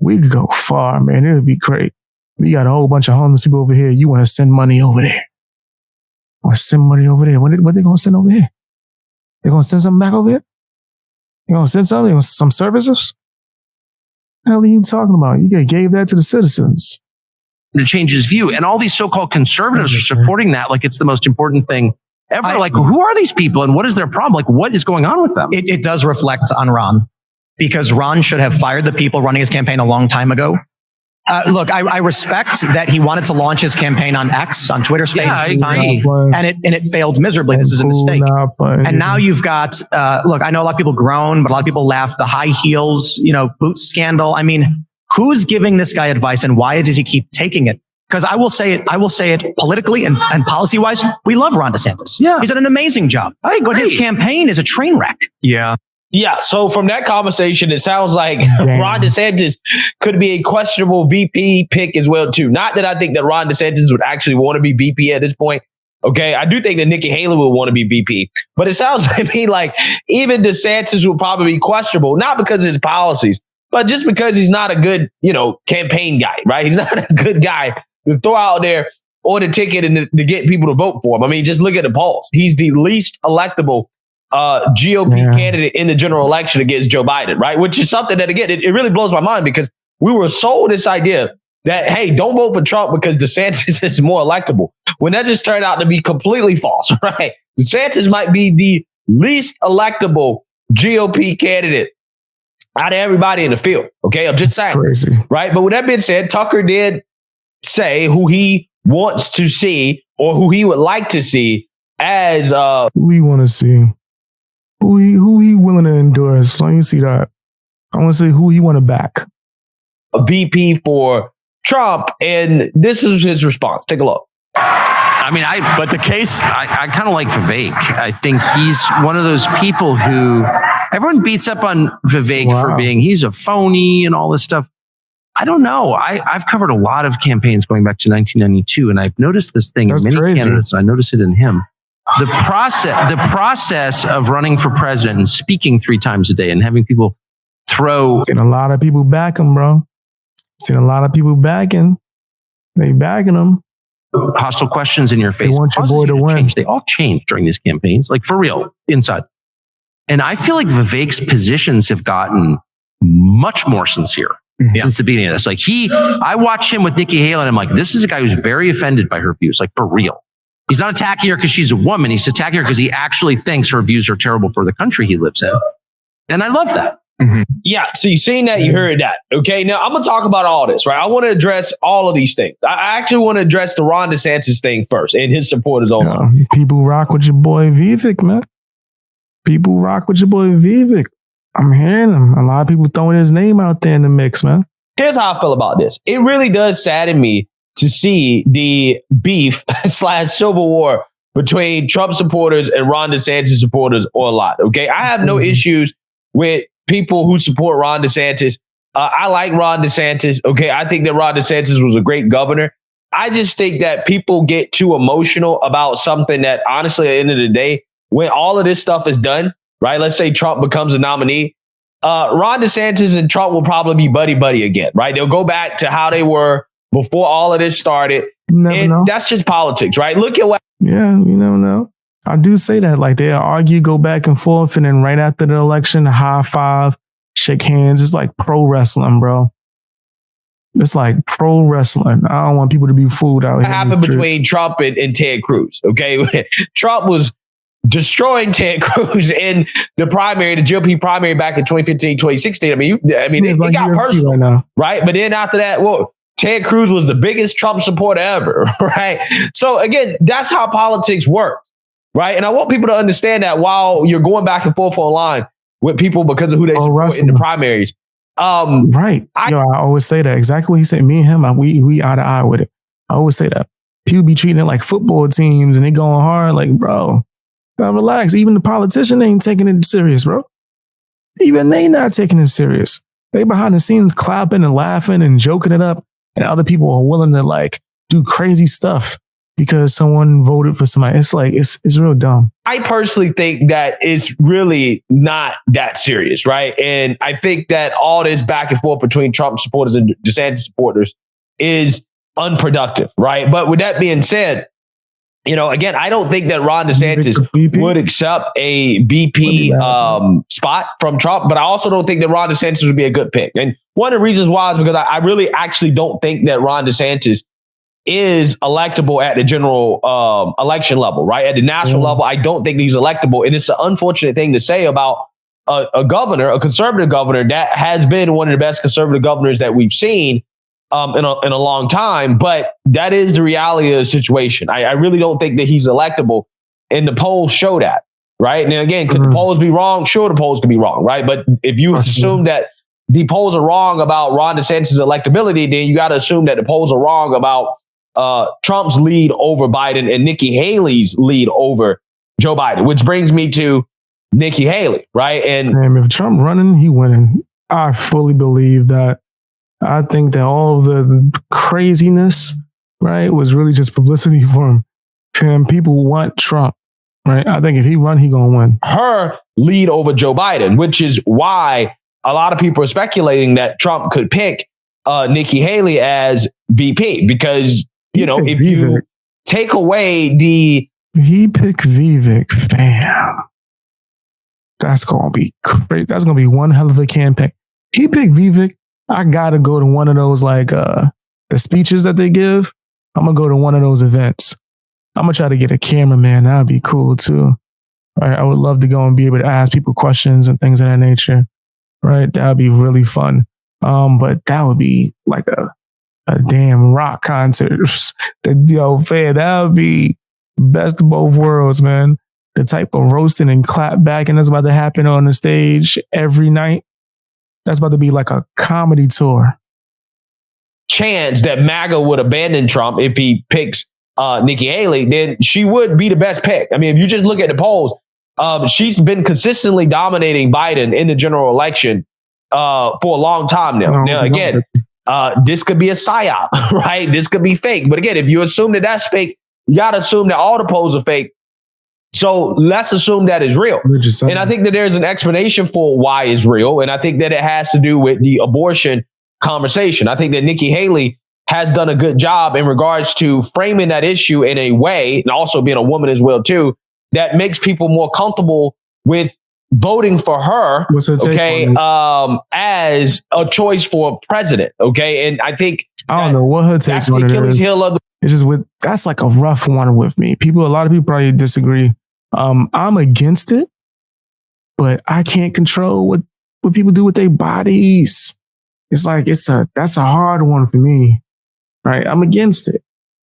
We could go far, man. It would be great. We got a whole bunch of homeless people over here. You want to send money over there? Want to send money over there? What they gonna send over here? They gonna send something back over here? They gonna send something? Some services? What the hell are you talking about? You gave that to the citizens. To change his view, and all these so-called conservatives are supporting that like it's the most important thing ever. Like, who are these people, and what is their problem? Like, what is going on with them? It does reflect on Ron, because Ron should have fired the people running his campaign a long time ago. Look, I respect that he wanted to launch his campaign on X, on Twitter Space, and it failed miserably. This is a mistake. And now you've got, look, I know a lot of people groan, but a lot of people laugh. The high heels, boots scandal. I mean, who's giving this guy advice, and why does he keep taking it? Because I will say it politically and policy wise, we love Ron DeSantis. Yeah, he's done an amazing job. I agree. But his campaign is a train wreck. Yeah, so from that conversation, it sounds like Ron DeSantis could be a questionable VP pick as well, too. Not that I think that Ron DeSantis would actually want to be VP at this point. Okay, I do think that Nikki Haley would want to be VP. But it sounds to me like even DeSantis would probably be questionable, not because of his policies, but just because he's not a good, campaign guy, right? He's not a good guy to throw out there on the ticket and to get people to vote for him. I mean, just look at the polls. He's the least electable GOP candidate in the general election against Joe Biden, right? Which is something that, again, it really blows my mind, because we were sold this idea that, hey, don't vote for Trump because DeSantis is more electable, when that just turned out to be completely false, right? DeSantis might be the least electable GOP candidate out of everybody in the field. Okay, I'm just saying, crazy, right? But with that being said, Tucker did say who he wants to see, or who he would like to see as who we want to see. Who he willing to endorse? Let me see that. I want to see who he want to back. A VP for Trump, and this is his response. Take a look. I mean, I kind of like Vivek. I think he's one of those people who everyone beats up on Vivek for being, he's a phony and all this stuff. I don't know. I've covered a lot of campaigns going back to 1992, and I've noticed this thing in many candidates, and I notice it in him. The process of running for president and speaking 3 times a day and having people throw. Seen a lot of people back him, bro. Seen a lot of people backing. They backing him. Hostile questions in your face. They want your boy to win. Change. They all change during these campaigns, like for real, inside. And I feel like Vivek's positions have gotten much more sincere since the beginning of this. Like I watch him with Nikki Haley, and I'm like, this is a guy who's very offended by her views, like for real. He's not attacking her because she's a woman. He's attacking her because he actually thinks her views are terrible for the country he lives in. And I love that. Mm-hmm. Yeah. So you've seen that, you heard that. Okay. Now I'm going to talk about all this, right? I want to address all of these things. I actually want to address the Ron DeSantis thing first and his supporters online. People rock with your boy Vivek, man. People rock with your boy Vivek. I'm hearing him. A lot of people throwing his name out there in the mix, man. Here's how I feel about this. It really does sadden me to see the beef / civil war between Trump supporters and Ron DeSantis supporters a lot. Okay. I have no issues with people who support Ron DeSantis. I like Ron DeSantis. Okay. I think that Ron DeSantis was a great governor. I just think that people get too emotional about something that, honestly, at the end of the day, when all of this stuff is done, right? Let's say Trump becomes a nominee. Ron DeSantis and Trump will probably be buddy again, right? They'll go back to how they were before all of this started. And that's just politics, right? Look at what. Yeah, you never know. I do say that. Like, they'll argue, go back and forth, and then right after the election, high five, shake hands. It's like pro wrestling, bro. It's like pro wrestling. I don't want people to be fooled out here. What happened between Trump and Ted Cruz? Okay. Trump was destroying Ted Cruz in the primary, the GOP primary back in 2015, 2016. I mean, it got personal, right? But then after that, Ted Cruz was the biggest Trump supporter ever, right? So again, that's how politics work, right? And I want people to understand that while you're going back and forth online with people because of who they support in the primaries. Right. I always say that. Exactly what he said. Me and him, we eye to eye with it. I always say that. People be treating it like football teams and they going hard. Like, bro, relax. Even the politician ain't taking it serious, bro. Even they not taking it serious. They behind the scenes clapping and laughing and joking it up. And other people are willing to like do crazy stuff because someone voted for somebody. It's like, it's real dumb. I personally think that it's really not that serious, right? And I think that all this back and forth between Trump supporters and DeSantis supporters is unproductive, right? But with that being said, again, I don't think that Ron DeSantis would accept a VP spot from Trump, but I also don't think that Ron DeSantis would be a good pick. And one of the reasons why is because I really actually don't think that Ron DeSantis is electable at the general election level, right? At the national level, I don't think he's electable. And it's an unfortunate thing to say about a governor, a conservative governor that has been one of the best conservative governors that we've seen in a long time. But that is the reality of the situation. I really don't think that he's electable. And the polls show that, right? Now, again, could the polls be wrong? Sure, the polls could be wrong, right? But if you assume that the polls are wrong about Ron DeSantis' electability, then you got to assume that the polls are wrong about Trump's lead over Biden and Nikki Haley's lead over Joe Biden, which brings me to Nikki Haley, right? And if Trump running, he winning. I fully believe that. I think that all of the craziness, right, was really just publicity for him. And people want Trump, right? I think if he run, he gonna win. Her lead over Joe Biden, which is why a lot of people are speculating that Trump could pick Nikki Haley as VP, because if you take away he picked Vivek, fam, that's gonna be great. That's gonna be one hell of a campaign. He picked Vivek. I gotta go to one of those the speeches that they give. I'm gonna go to one of those events. I'm gonna try to get a cameraman. That'd be cool too. Right? I would love to go and be able to ask people questions and things of that nature. Right? That'd be really fun. But that would be like a damn rock concert. That would be best of both worlds, man. The type of roasting and clap back and that's about to happen on the stage every night. That's about to be like a comedy tour. Chance that MAGA would abandon Trump if he picks Nikki Haley, then she would be the best pick. I mean, if you just look at the polls, she's been consistently dominating Biden in the general election for a long time now. Now, again, this could be a psyop, right? This could be fake. But again, if you assume that that's fake, you got to assume that all the polls are fake. So let's assume that is real. And I think that there's an explanation for why it's real. And I think that it has to do with the abortion conversation. I think that Nikki Haley has done a good job in regards to framing that issue in a way, and also being a woman as well, too, that makes people more comfortable with voting for her, as a choice for president. Okay. And I think I don't know what her take on it is. It's just that's like a rough one with me. A lot of people probably disagree. I'm against it, but I can't control what people do with their bodies. It's like, that's a hard one for me, right? I'm against it.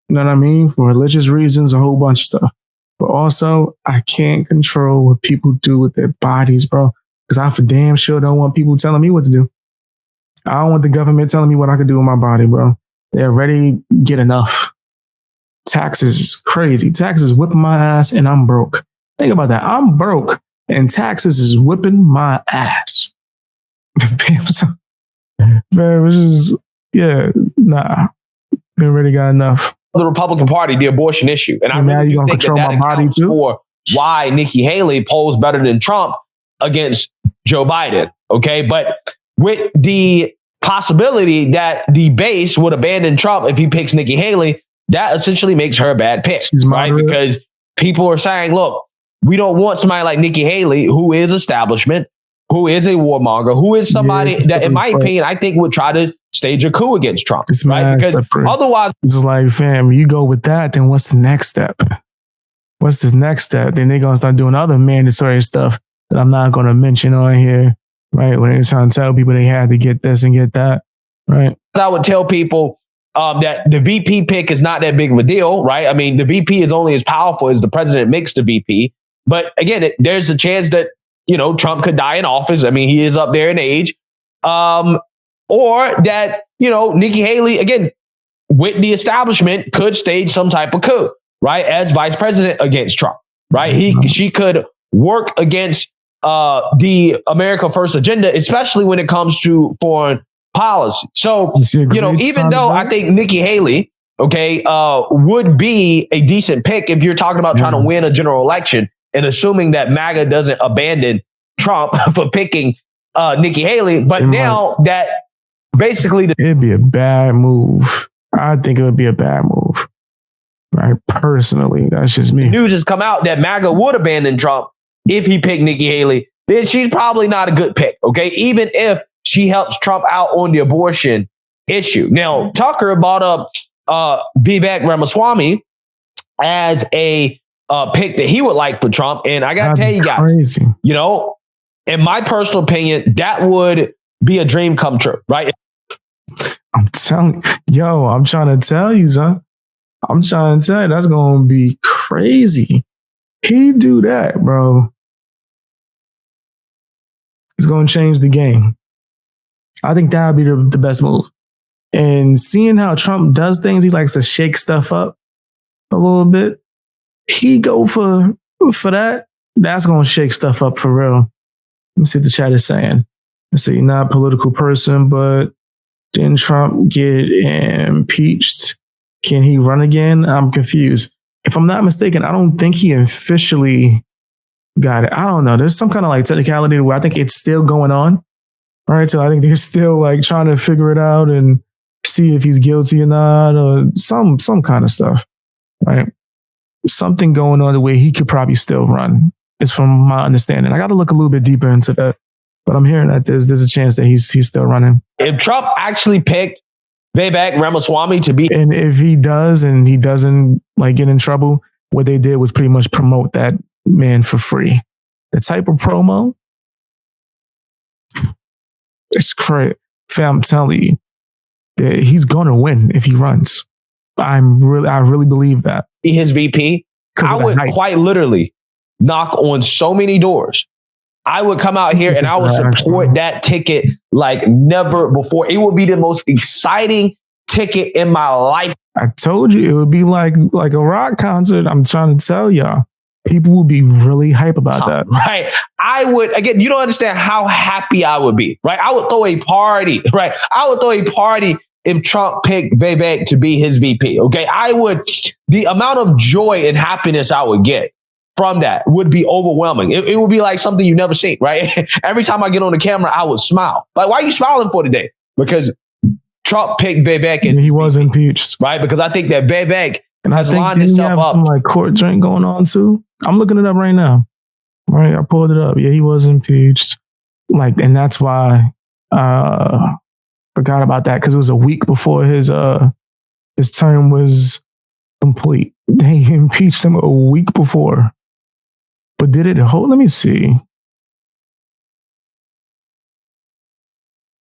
You know what I mean? For religious reasons, a whole bunch of stuff. But also, I can't control what people do with their bodies, bro. Because I for damn sure don't want people telling me what to do. I don't want the government telling me what I can do with my body, bro. They already get enough. Taxes is crazy. Taxes whipping my ass and I'm broke. Think about that. I'm broke and taxes is whipping my ass. Man, which is, nah. They already got enough. The Republican Party, the abortion issue. And I really do think that accounts for why Nikki Haley polls better than Trump against Joe Biden. Okay. But with the possibility that the base would abandon Trump if he picks Nikki Haley, that essentially makes her a bad pick, right? Because people are saying, look, we don't want somebody like Nikki Haley, who is establishment, who is a warmonger, who is somebody that, in my opinion, I think would try to stage a coup against Trump, right? Because otherwise, it's like, fam, you go with that, then what's the next step? What's the next step? Then they're gonna start doing other mandatory stuff that I'm not gonna mention on here, right? When they're trying to tell people they had to get this and get that, right? I would tell people that the VP pick is not that big of a deal, right? I mean, the VP is only as powerful as the president makes the VP. But again, there's a chance that, Trump could die in office. I mean, he is up there in age. Or that, Nikki Haley, again, with the establishment, could stage some type of coup, right? As vice president against Trump, right? She could work against the America First agenda, especially when it comes to foreign policy. So, even though I think Nikki Haley okay, would be a decent pick if you're talking about trying to win a general election and assuming that MAGA doesn't abandon Trump for picking Nikki Haley. But now that basically it'd be a bad move. I think it would be a bad move. Right? Personally, that's just me. News has come out that MAGA would abandon Trump if he picked Nikki Haley. Then she's probably not a good pick. Okay. Even if she helps Trump out on the abortion issue. Now, Tucker brought up Vivek Ramaswamy as a pick that he would like for Trump. And I got to tell you guys, you know, in my personal opinion, that would be a dream come true, right? I'm trying to tell you, son. I'm trying to tell you, that's going to be crazy. He do that, bro. It's going to change the game. I think that would be the best move. And seeing how Trump does things, he likes to shake stuff up a little bit. He go for that. That's going to shake stuff up for real. Let me see what the chat is saying. Let's see, not a political person, but didn't Trump get impeached? Can he run again? I'm confused. If I'm not mistaken, I don't think he officially got it. I don't know. There's some kind of like technicality where I think it's still going on. All right. So I think they're still like trying to figure it out and see if he's guilty or not, or some kind of stuff. Right. Something going on the way he could probably still run is from my understanding. I got to look a little bit deeper into that, but I'm hearing that there's a chance that he's still running. If Trump actually picked Vivek Ramaswamy to be, and if he does and he doesn't like get in trouble, what they did was pretty much promote that man for free. The type of promo, it's crazy. Fam, I'm telling you, that he's gonna win if he runs. I really believe that. His VP, I would quite literally knock on so many doors. I would come out here and I would support that ticket like never before. It would be the most exciting ticket in my life. I told you it would be like a rock concert. I'm trying to tell y'all. People will be really hype about that. Right. I would, again, you don't understand how happy I would be, right? I would throw a party, right? I would throw a party if Trump picked Vivek to be his VP, okay? The amount of joy and happiness I would get from that would be overwhelming. It would be like something you've never seen, right? Every time I get on the camera, I would smile. Like, why are you smiling for today? Because Trump picked Vivek and he was impeached, right? Because I think that Vivek has lined himself up. Some, like court drink going on too. I'm looking it up right now. Right, I pulled it up. Yeah, he was impeached. Like, and that's why forgot about that because it was a week before his term was complete. They impeached him a week before. But did it hold? Let me see.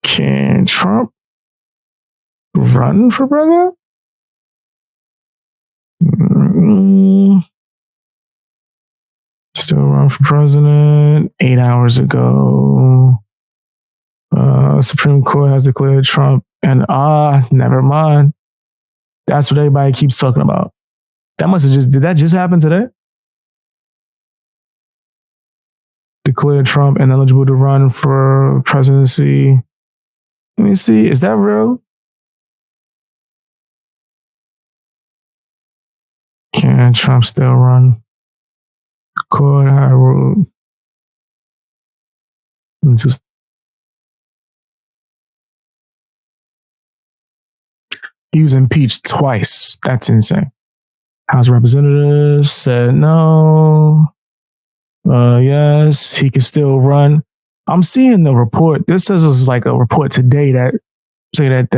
Can Trump run for president? Still run for president 8 hours ago. Supreme Court has declared Trump and never mind. That's what everybody keeps talking about. Did that just happen today? Declared Trump ineligible to run for presidency. Let me see. Is that real? Can Trump still run? Court high ruled. He was impeached twice. That's insane. House of Representatives said no. Yes, he can still run. I'm seeing the report. This says it's like a report today that say that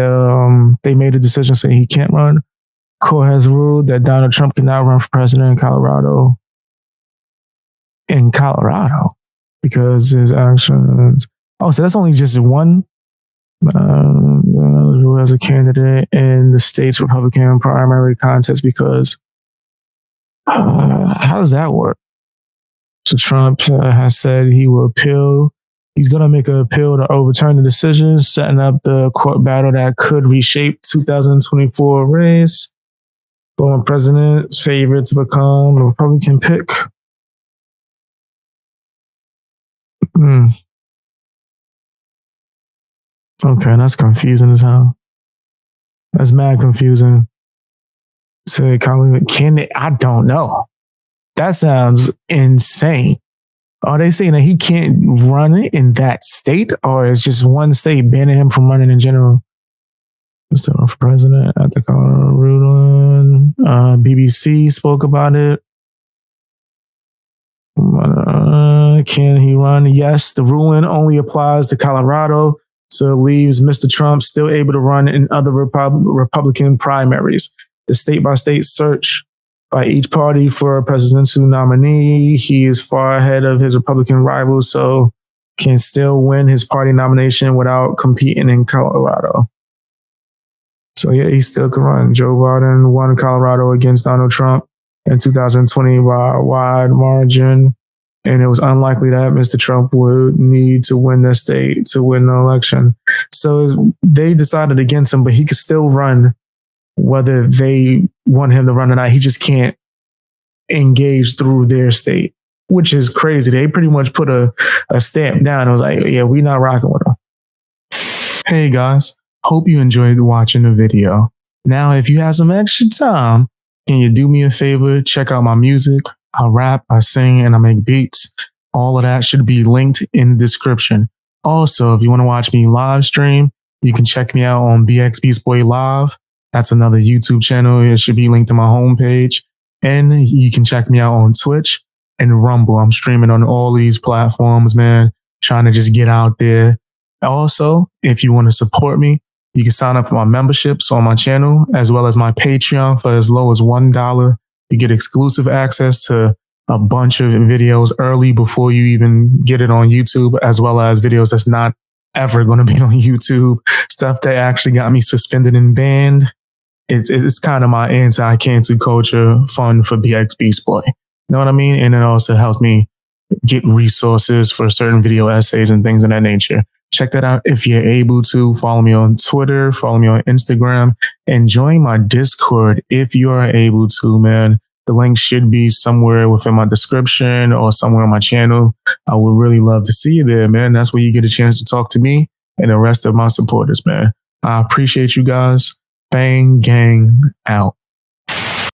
they made a decision saying he can't run. Court has ruled that Donald Trump cannot run for president in Colorado. In Colorado, because his actions. Oh, so that's only just one. Who as a candidate in the state's Republican primary contest? Because how does that work? So Trump has said he will appeal. He's going to make an appeal to overturn the decision, setting up the court battle that could reshape 2024 race. Former president's favorite to become a Republican pick. Okay, that's confusing as hell. That's mad confusing. So can they? I don't know. That sounds insane. Are they saying that he can't run it in that state, or it's just one state banning him from running in general? Mr. for president at the Colorado ruling. BBC spoke about it. Can he run? Yes, the ruling only applies to Colorado, so it leaves Mr. Trump still able to run in other Republican primaries. The state-by-state search by each party for a presidential nominee. He is far ahead of his Republican rivals, so can still win his party nomination without competing in Colorado. So yeah, he still can run. Joe Biden won Colorado against Donald Trump in 2020 by a wide margin, and it was unlikely that Mr. Trump would need to win the state to win the election. So they decided against him, but he could still run whether they want him to run or not. He just can't engage through their state, which is crazy. They pretty much put a stamp down. I was like, yeah, we're not rocking with him. Hey guys, hope you enjoyed watching the video. Now, if you have some extra time, can you do me a favor? Check out my music. I rap, I sing, and I make beats. All of that should be linked in the description. Also, if you want to watch me live stream, you can check me out on bxbeastboy Live. That's another YouTube channel. It should be linked to my homepage. And you can check me out on Twitch and Rumble. I'm streaming on all these platforms, man. Trying to just get out there. Also, if you want to support me, you can sign up for my memberships on my channel, as well as my Patreon for as low as $1. You get exclusive access to a bunch of videos early before you even get it on YouTube, as well as videos that's not ever going to be on YouTube. Stuff that actually got me suspended and banned. It's kind of my anti-cancel culture fund for bxbeastboy. You know what I mean? And it also helps me get resources for certain video essays and things of that nature. Check that out if you're able to. Follow me on Twitter, follow me on Instagram, and join my Discord if you are able to, man. The link should be somewhere within my description or somewhere on my channel. I would really love to see you there, man. That's where you get a chance to talk to me and the rest of my supporters, man. I appreciate you guys. Bang, gang, out.